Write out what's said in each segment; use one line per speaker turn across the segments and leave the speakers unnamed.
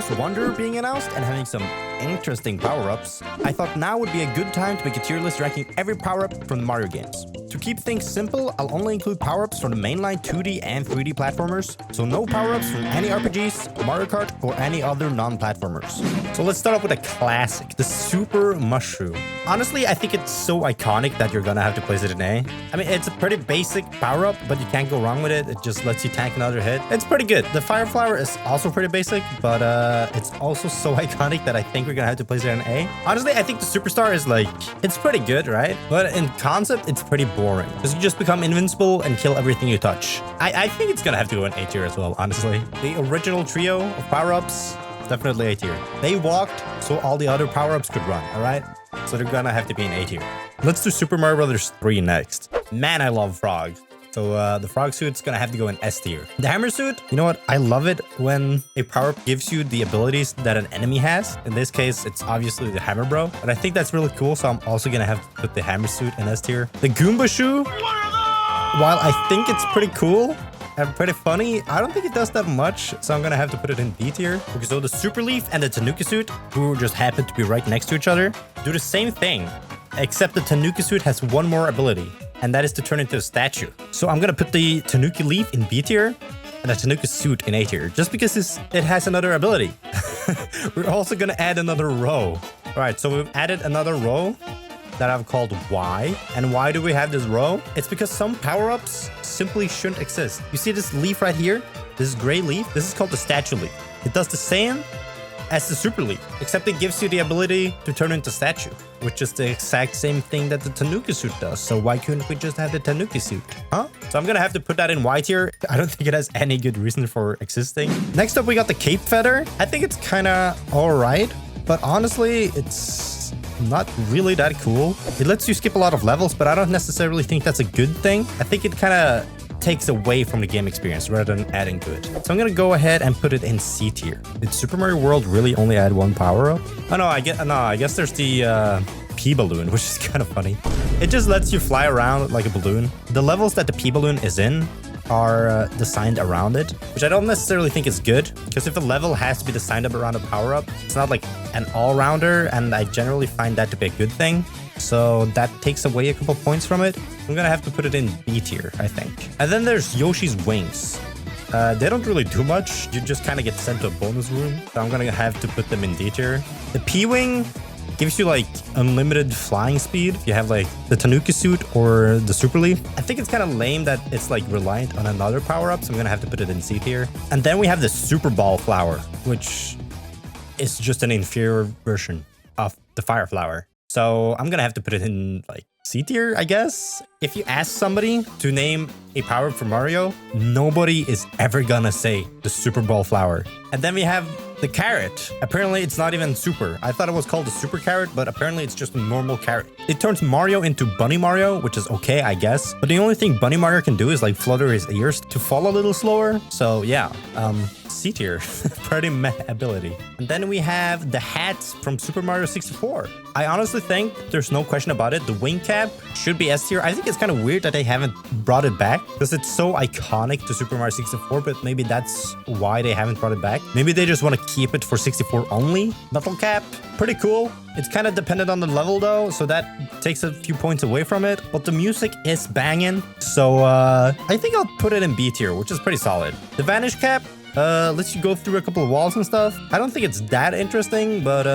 Bros. Wonder being announced and having some interesting power-ups, I thought now would be a good time to make a tier list ranking every power-up from the Mario games. To keep things simple, I'll only include power-ups from the mainline 2D and 3D platformers, so no power-ups from any RPGs, Mario Kart, or any other non-platformers. So let's start off with a classic, the Super Mushroom. Honestly, I think it's so iconic that you're gonna have to place it in A. I mean, it's a pretty basic power-up, but you can't go wrong with it. It just lets you tank another hit. It's pretty good. The Fire Flower is also pretty basic, but it's also so iconic that I think we're gonna have to place it in A. Honestly, I think the Superstar is like, it's pretty good, right? But in concept, it's pretty boring, because you just become invincible and kill everything you touch. I think it's gonna have to go in A tier as well, honestly. The original trio of power-ups, definitely A tier. They walked so all the other power-ups could run, all right? So they're gonna have to be in A tier. Let's do Super Mario Bros. 3 next. Man, I love Frog. So the Frog suit's gonna have to go in S tier. The Hammer suit, you know what? I love it when a power-up gives you the abilities that an enemy has. In this case, it's obviously the Hammer Bro. But I think that's really cool, so I'm also gonna have to put the Hammer suit in S tier. The Goomba shoe, while I think it's pretty cool and pretty funny, I don't think it does that much, so I'm gonna have to put it in B tier. Okay, so the Super Leaf and the Tanuki suit, who just happen to be right next to each other, do the same thing, except the Tanuki suit has one more ability, and that is to turn into a statue. So I'm gonna put the Tanuki Leaf in B tier and the Tanuki suit in A tier, just because it has another ability. We're also gonna add another row. All right, so we've added another row that I've called Y. And why do we have this row? It's because some power-ups simply shouldn't exist. You see this leaf right here? This gray leaf? This is called the statue leaf. It does the same as the Super Leaf, except it gives you the ability to turn into statue, which is the exact same thing that the Tanuki suit does. So why couldn't we just have the Tanuki suit? Huh? So I'm gonna have to put that in Y tier. I don't think it has any good reason for existing. Next up, we got the Cape Feather. I think it's kind of all right, but honestly, it's not really that cool. It lets you skip a lot of levels, but I don't necessarily think that's a good thing. I think it kind of takes away from the game experience rather than adding to it. So I'm gonna go ahead and put it in C tier. Did Super Mario World really only add one power-up? Oh no, I guess there's the P balloon, which is kind of funny. It just lets you fly around like a balloon. The levels that the P balloon is in are designed around it, which I don't necessarily think is good, because if a level has to be designed up around a power-up, it's not like an all-rounder, and I generally find that to be a good thing. So that takes away a couple points from it. I'm gonna have to put it in B tier, I think. And then there's Yoshi's wings. They don't really do much. You just kind of get sent to a bonus room. So I'm gonna have to put them in D tier. The P-wing gives you like unlimited flying speed if you have like the Tanuki suit or the Super Leaf. I think it's kind of lame that it's like reliant on another power-up, so I'm gonna have to put it in C tier. And then we have the Super Ball Flower, which is just an inferior version of the Fire Flower. So I'm gonna have to put it in like C tier, I guess. If you ask somebody to name a power-up for Mario, nobody is ever gonna say the Super Ball Flower. And then we have the carrot. Apparently it's not even super. I thought it was called the super carrot, but apparently it's just a normal carrot. It turns Mario into Bunny Mario, which is okay, I guess. But the only thing Bunny Mario can do is like flutter his ears to fall a little slower. So yeah, C tier. Pretty meh ability. And then we have the hats from Super Mario 64. I honestly think there's no question about it. The wing cap should be S tier. I think it's kind of weird that they haven't brought it back, because it's so iconic to Super Mario 64, but maybe that's why they haven't brought it back. Maybe they just want to keep it for 64 only. Metal cap, pretty cool. It's kind of dependent on the level though, so that takes a few points away from it. But the music is banging, so I think I'll put it in B tier, which is pretty solid. The Vanish cap lets you go through a couple of walls and stuff. I don't think it's that interesting, but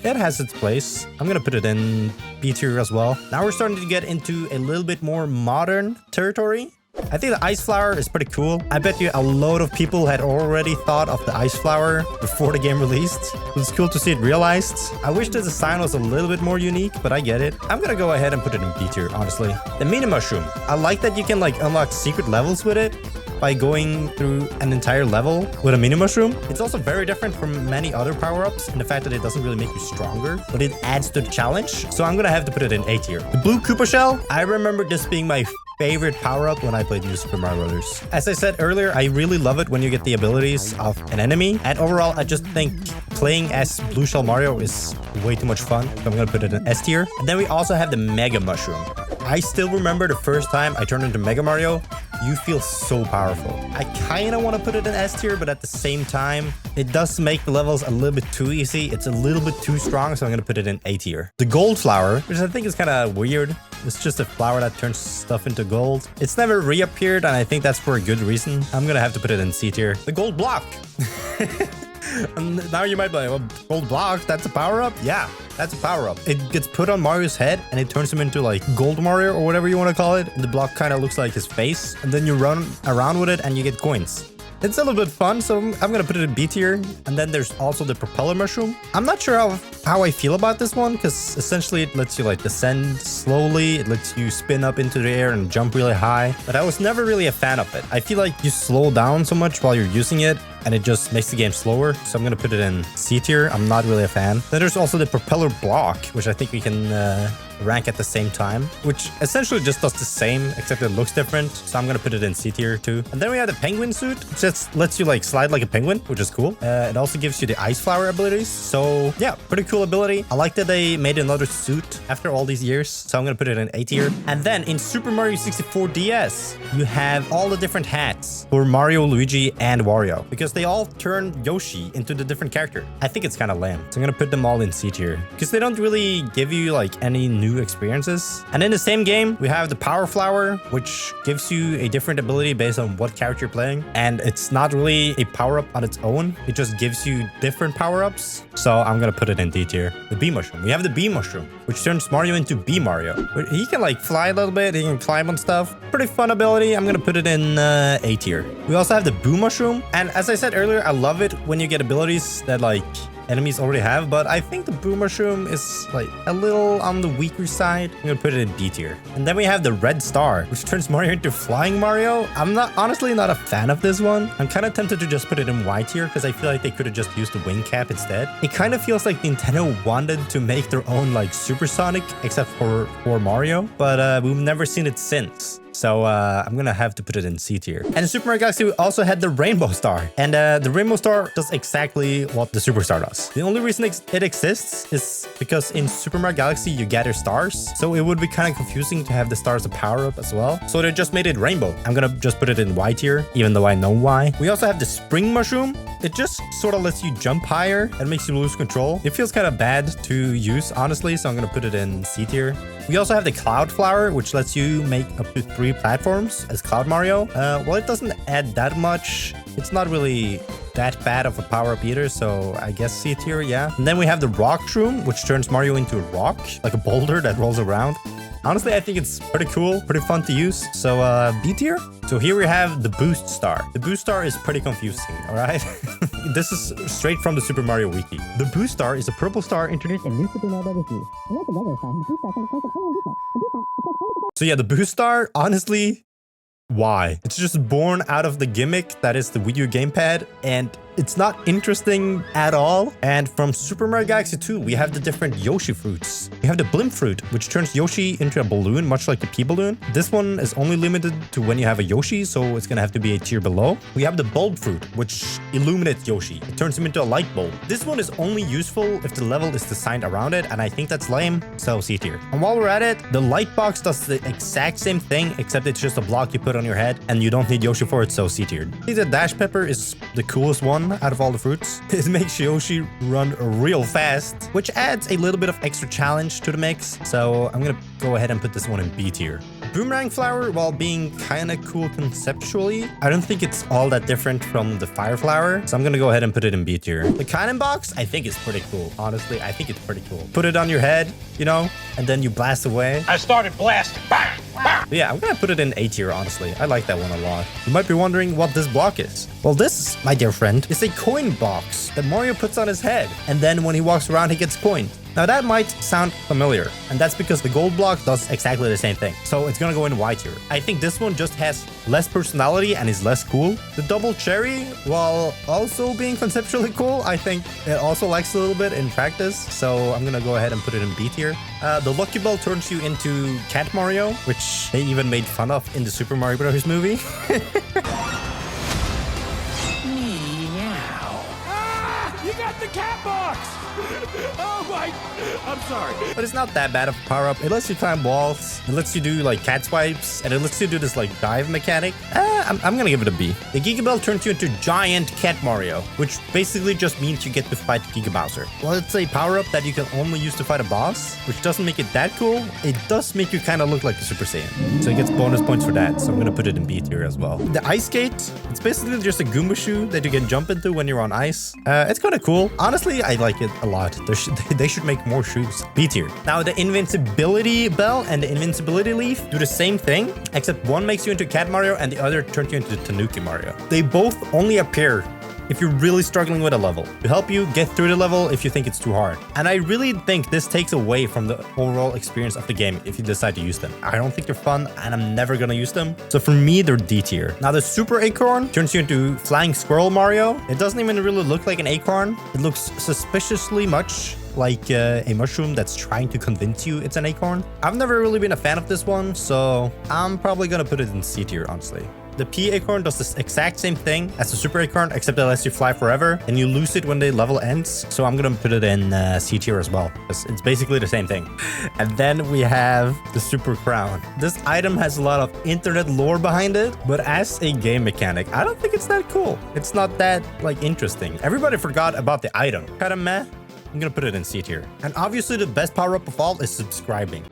it has its place. I'm gonna put it in B tier as well. Now we're starting to get into a little bit more modern territory. I think the Ice Flower is pretty cool. I bet you a load of people had already thought of the Ice Flower before the game released. It's cool to see it realized. I wish the design was a little bit more unique, but I get it. I'm gonna go ahead and put it in B tier, honestly. The Mini Mushroom. I like that you can like unlock secret levels with it by going through an entire level with a Mini Mushroom. It's also very different from many other power-ups in the fact that it doesn't really make you stronger, but it adds to the challenge. So I'm gonna have to put it in A tier. The Blue Koopa Shell. I remember this being my favorite power-up when I played New Super Mario Bros. As I said earlier, I really love it when you get the abilities of an enemy. And overall, I just think playing as Blue Shell Mario is way too much fun. So I'm gonna put it in S tier. And then we also have the Mega Mushroom. I still remember the first time I turned into Mega Mario. you feel so powerful. I kind of want to put it in S tier, but at the same time, it does make the levels a little bit too easy. It's a little bit too strong, so I'm going to put it in A tier. The gold flower, which I think is kind of weird. It's just a flower that turns stuff into gold. It's never reappeared, and I think that's for a good reason. I'm going to have to put it in C tier. The gold block. And now you might be like, well, gold block, that's a power-up? Yeah, that's a power-up. It gets put on Mario's head, and it turns him into, like, Gold Mario, or whatever you want to call it. And the block kind of looks like his face. And then you run around with it, and you get coins. It's a little bit fun, so I'm going to put it in B tier. And then there's also the propeller mushroom. I'm not sure how I feel about this one, because essentially it lets you, like, descend slowly. It lets you spin up into the air and jump really high. But I was never really a fan of it. I feel like you slow down so much while you're using it, and it just makes the game slower. So I'm going to put it in C tier. I'm not really a fan. Then there's also the propeller block, which I think we can rank at the same time, which essentially just does the same, except it looks different. So I'm going to put it in C tier too. And then we have the penguin suit, which just lets you like slide like a penguin, which is cool. It also gives you the ice flower abilities. So yeah, pretty cool ability. I like that they made another suit after all these years. So I'm going to put it in A tier. And then in Super Mario 64 DS, you have all the different hats for Mario, Luigi, and Wario, because they all turn Yoshi into the different character. I think it's kind of lame. So I'm going to put them all in C tier, because they don't really give you like any new experiences. And in the same game, we have the power flower, which gives you a different ability based on what character you're playing. And it's not really a power-up on its own. It just gives you different power-ups. So I'm going to put it in D tier. The bee mushroom. We have the bee mushroom, which turns Mario into Bee Mario. He can like fly a little bit. He can climb on stuff. Pretty fun ability. I'm going to put it in A tier. We also have the boo mushroom. And as I said earlier, I love it when you get abilities that like enemies already have, but I think the boo mushroom is like a little on the weaker side. I'm gonna put it in B tier. And then we have the red star, which turns Mario into Flying Mario. I'm honestly not a fan of this one. I'm kind of tempted to just put it in Y tier, because I feel like they could have just used the wing cap instead. It kind of feels like Nintendo wanted to make their own like Supersonic, except for Mario, but we've never seen it since. So I'm gonna have to put it in C tier. And in Super Mario Galaxy, we also had the Rainbow Star. And the Rainbow Star does exactly what the Superstar does. The only reason it exists is because in Super Mario Galaxy, you gather stars. So it would be kind of confusing to have the stars a power-up as well. So they just made it rainbow. I'm gonna just put it in Y tier, even though I know why. We also have the Spring Mushroom. It just sort of lets you jump higher and makes you lose control. It feels kind of bad to use, honestly, so I'm gonna put it in C tier. We also have the Cloud Flower, which lets you make up to 3 platforms as Cloud Mario. Well, it doesn't add that much. It's not really that bad of a power-up either, so I guess C tier, yeah. And then we have the Rock Shroom, which turns Mario into a rock, like a boulder that rolls around. Honestly, I think it's pretty cool, pretty fun to use. So B tier. So here we have the Boost Star. The Boost Star is pretty confusing, all right? This is straight from the Super Mario Wiki. The Boost Star is a purple star introduced in New Super Mario Bros. So yeah, the Boost Star, honestly, why? It's just born out of the gimmick that is the Wii U gamepad, and it's not interesting at all. And from Super Mario Galaxy 2, we have the different Yoshi fruits. We have the Blimp fruit, which turns Yoshi into a balloon, much like the P balloon. This one is only limited to when you have a Yoshi, so it's gonna have to be a tier below. We have the bulb fruit, which illuminates Yoshi. It turns him into a light bulb. This one is only useful if the level is designed around it, and I think that's lame, so C tier. And while we're at it, the light box does the exact same thing, except it's just a block you put on your head, and you don't need Yoshi for it, so C tier. I think the Dash Pepper is the coolest one out of all the fruits. It makes Yoshi run real fast, which adds a little bit of extra challenge to the mix. So I'm gonna go ahead and put this one in B tier. Boomerang Flower, while being kind of cool conceptually, I don't think it's all that different from the Fire Flower. So I'm gonna go ahead and put it in B tier. The Cannon Box, I think is pretty cool. Honestly, I think it's pretty cool. Put it on your head, you know, and then you blast away.
I started blasting. Bang! Bang!
Yeah, I'm gonna put it in A tier, honestly. I like that one a lot. You might be wondering what this block is. Well, this, my dear friend, is a coin box that Mario puts on his head. And then when he walks around, he gets coined. Now that might sound familiar, and that's because the gold block does exactly the same thing. So it's gonna go in Y tier. I think this one just has less personality and is less cool. The double cherry, while also being conceptually cool, I think it also lacks a little bit in practice. So I'm gonna go ahead and put it in B tier. The Lucky Bell turns you into Cat Mario, which they even made fun of in the Super Mario Bros. Movie.
You got the cat box! Oh my... I'm sorry.
But it's not that bad of a power-up. It lets you climb walls. It lets you do like cat swipes. And it lets you do this like dive mechanic. I'm gonna give it a B. The Giga Bell turns you into Giant Cat Mario, which basically just means you get to fight Giga Bowser. Well, it's a power-up that you can only use to fight a boss, which doesn't make it that cool. It does make you kind of look like a Super Saiyan. So it gets bonus points for that. So I'm gonna put it in B tier as well. The Ice Skate, it's basically just a Goomba shoe that you can jump into when you're on ice. It's kind of cool. Honestly, I like it a lot. They should make more shoes. B tier. Now the Invincibility Bell and the Invincibility Leaf do the same thing, except one makes you into Cat Mario and the other turns you into Tanuki Mario. They both only appear if you're really struggling with a level, to help you get through the level if you think it's too hard. And I really think this takes away from the overall experience of the game if you decide to use them. I don't think they're fun, and I'm never gonna use them. So for me, they're D tier. Now the Super Acorn turns you into Flying Squirrel Mario. It doesn't even really look like an acorn. It looks suspiciously much like a mushroom that's trying to convince you it's an acorn. I've never really been a fan of this one, so I'm probably gonna put it in C tier, honestly. The P Acorn does the exact same thing as the Super Acorn, except it lets you fly forever, and you lose it when the level ends. So I'm gonna put it in C tier as well, because it's basically the same thing. And then we have the Super Crown. This item has a lot of internet lore behind it, but as a game mechanic, I don't think it's that cool. It's not that, like, interesting. Everybody forgot about the item. Kinda meh. I'm gonna put it in C tier. And obviously the best power-up of all is subscribing.